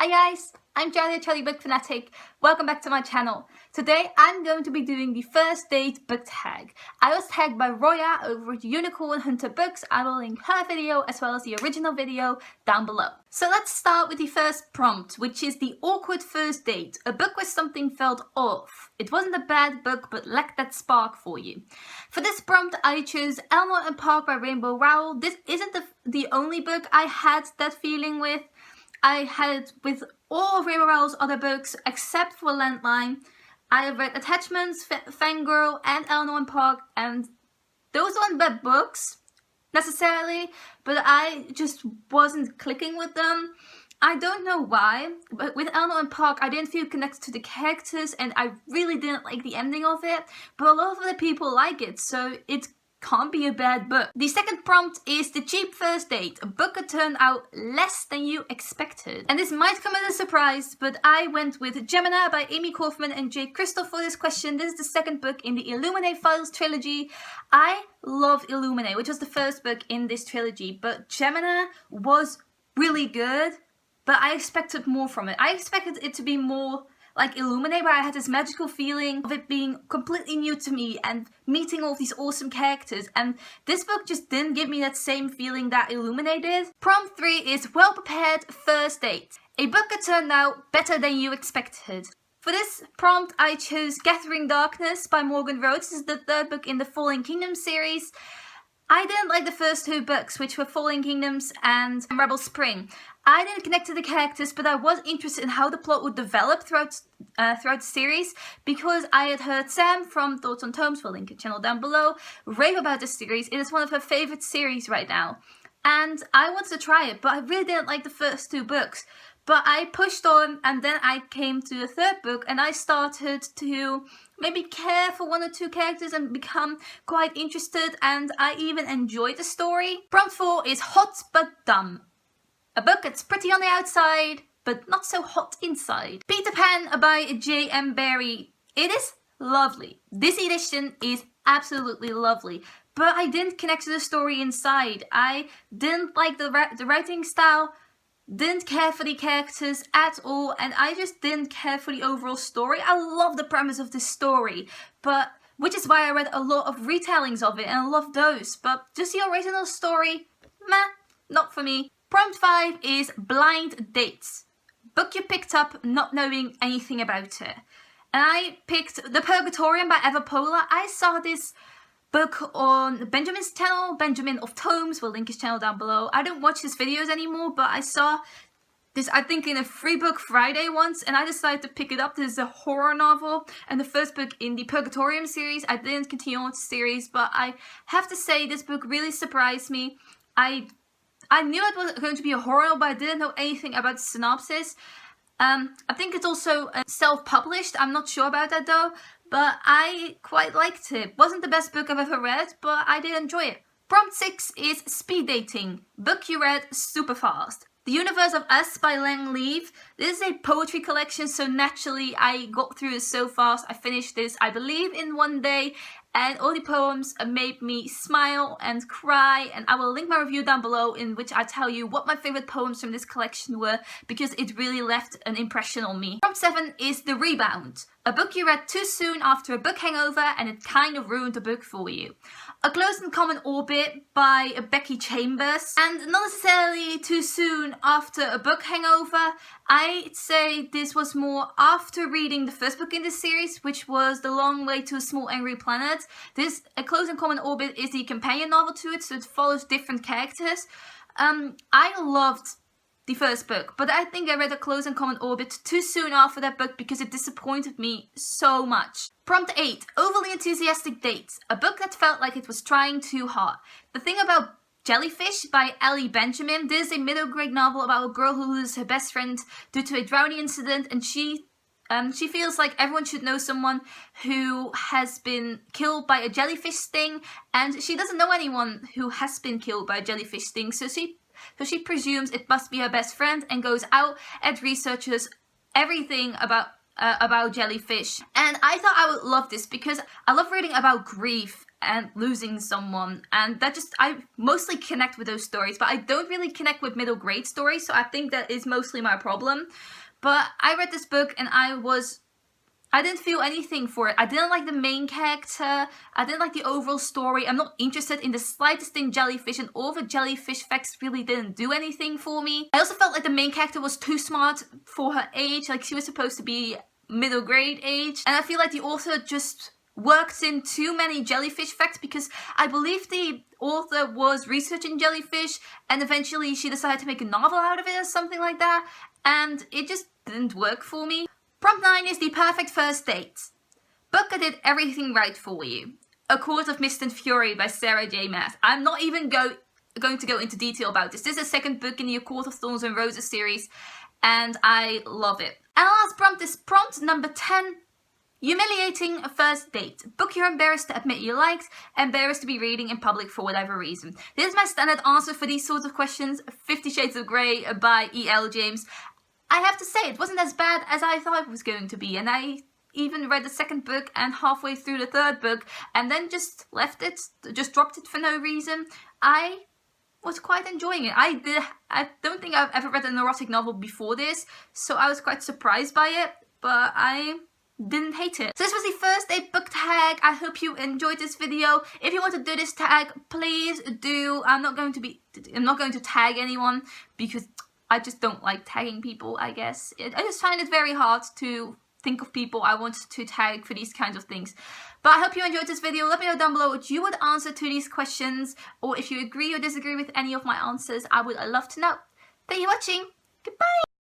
Hi guys, I'm Jelly Book Fanatic. Welcome back to my channel. Today I'm going to be doing the first date book tag. I was tagged by Roya over at Unicorn Hunter Books. I will link her video as well as the original video down below. So let's start with the first prompt, which is the awkward first date. A book where something felt off. It wasn't a bad book but lacked that spark for you. For this prompt I chose Eleanor and Park by Rainbow Rowell. This isn't the only book I had that feeling with. I had it with all of Rainbow Rowell's other books except for Landline. I have read Attachments, Fangirl and Eleanor and Park, and those weren't bad books necessarily, but I just wasn't clicking with them. I don't know why, but with Eleanor and Park I didn't feel connected to the characters and I really didn't like the ending of it, but a lot of other people like it, so it can't be a bad book. The second prompt is The Cheap First Date, a book that turned out less than you expected. And this might come as a surprise, but I went with Gemina by Amie, Kaufman and Kristoff for this question. This is the second book in the Illuminate Files trilogy. I love Illuminate, which was the first book in this trilogy, but Gemina was really good, but I expected more from it. I expected it to be more like Illuminate, where I had this magical feeling of it being completely new to me and meeting all of these awesome characters, and this book just didn't give me that same feeling that Illuminate did. Prompt 3 is Well Prepared First Date, a book that turned out better than you expected. For this prompt I chose Gathering Darkness by Rhodes. This is the third book in the Falling Kingdom series. I didn't like the first two books, which were Falling Kingdoms and Rebel Spring. I didn't connect to the characters, but I was interested in how the plot would develop throughout the series, because I had heard Sam from Thoughts on Tomes, we'll link her channel down below, rave about this series. It is one of her favourite series right now. And I wanted to try it, but I really didn't like the first two books. But I pushed on, and then I came to the third book and I started to maybe care for one or two characters and become quite interested, and I even enjoyed the story. Prompt 4 is Hot But Dumb, a book that's pretty on the outside but not so hot inside. Peter Pan by J.M. Barrie. It is lovely. This edition is absolutely lovely, but I didn't connect to the story inside. I didn't like the writing style, didn't care for the characters at all, and I just didn't care for the overall story. I love the premise of this story, but which is why I read a lot of retellings of it and I love those, but just the original story, meh, not for me. Prompt 5 is Blind Dates, book you picked up not knowing anything about it. And I picked The Purgatorium by Eva Pohler. I saw this book on Benjamin's channel, Benjamin of Tomes, we'll link his channel down below. I don't watch his videos anymore, but I saw this, I think, in a free book Friday once, and I decided to pick it up. This is a horror novel and the first book in the Purgatorium series. I didn't continue on with the series, but I have to say this book really surprised me. I knew it was going to be a horror novel, but I didn't know anything about the synopsis. I think it's also self-published, I'm not sure about that though, but I quite liked it. Wasn't the best book I've ever read, but I did enjoy it. Prompt 6 is Speed Dating, book you read super fast. The Universe of Us by Leav. This is a poetry collection, so naturally I got through it so fast. I finished this, I believe, in one day, and all the poems made me smile and cry, and I will link my review down below in which I tell you what my favourite poems from this collection were, because it really left an impression on me. Prompt 7 is The Rebound, a book you read too soon after a book hangover and it kind of ruined the book for you. A Close and Common Orbit by Becky Chambers, and not necessarily too soon after a book hangover. I'd say this was more after reading the first book in this series, which was The Long Way to a Small Angry Planet. This A Close and Common Orbit is the companion novel to it, so it follows different characters. I loved the first book, but I think I read A Close and Common Orbit too soon after that book because it disappointed me so much. Prompt 8, Overly Enthusiastic Dates, a book that felt like it was trying too hard. The Thing About Jellyfish by Ellie Benjamin. This is a middle grade novel about a girl who loses her best friend due to a drowning incident, and she feels like everyone should know someone who has been killed by a jellyfish sting, and she doesn't know anyone who has been killed by a jellyfish sting, so she presumes it must be her best friend and goes out and researches everything about jellyfish. And I thought I would love this because I love reading about grief and losing someone, and that just, I mostly connect with those stories, but I don't really connect with middle grade stories, so I think that is mostly my problem. But I read this book and I didn't feel anything for it. I didn't like the main character. I didn't like the overall story. I'm not interested in the slightest in Jellyfish, and all the Jellyfish facts really didn't do anything for me. I also felt like the main character was too smart for her age. Like, she was supposed to be middle grade age. And I feel like the author just worked in too many Jellyfish facts, because I believe the author was researching Jellyfish and eventually she decided to make a novel out of it or something like that. And it just didn't work for me. Prompt 9 is the perfect first date. Book that did everything right for you. A Court of Mist and Fury by Sarah J. Maas. I'm not even going to go into detail about this. This is the second book in the A Court of Thorns and Roses series, and I love it. And our last prompt is prompt number 10. Humiliating a first date. Book you're embarrassed to admit you liked, embarrassed to be reading in public for whatever reason. This is my standard answer for these sorts of questions. 50 Shades of Grey by E.L. James. I have to say, it wasn't as bad as I thought it was going to be, and I even read the second book and halfway through the third book and then just left it, just dropped it for no reason. I was quite enjoying it. I don't think I've ever read an erotic novel before this, so I was quite surprised by it, but I didn't hate it. So this was the first date book tag. I hope you enjoyed this video. If you want to do this tag, please do. I'm not going to tag anyone because I just don't like tagging people, I guess. I just find it very hard to think of people I want to tag for these kinds of things. But I hope you enjoyed this video. Let me know down below what you would answer to these questions, or if you agree or disagree with any of my answers. I would love to know. Thank you for watching. Goodbye!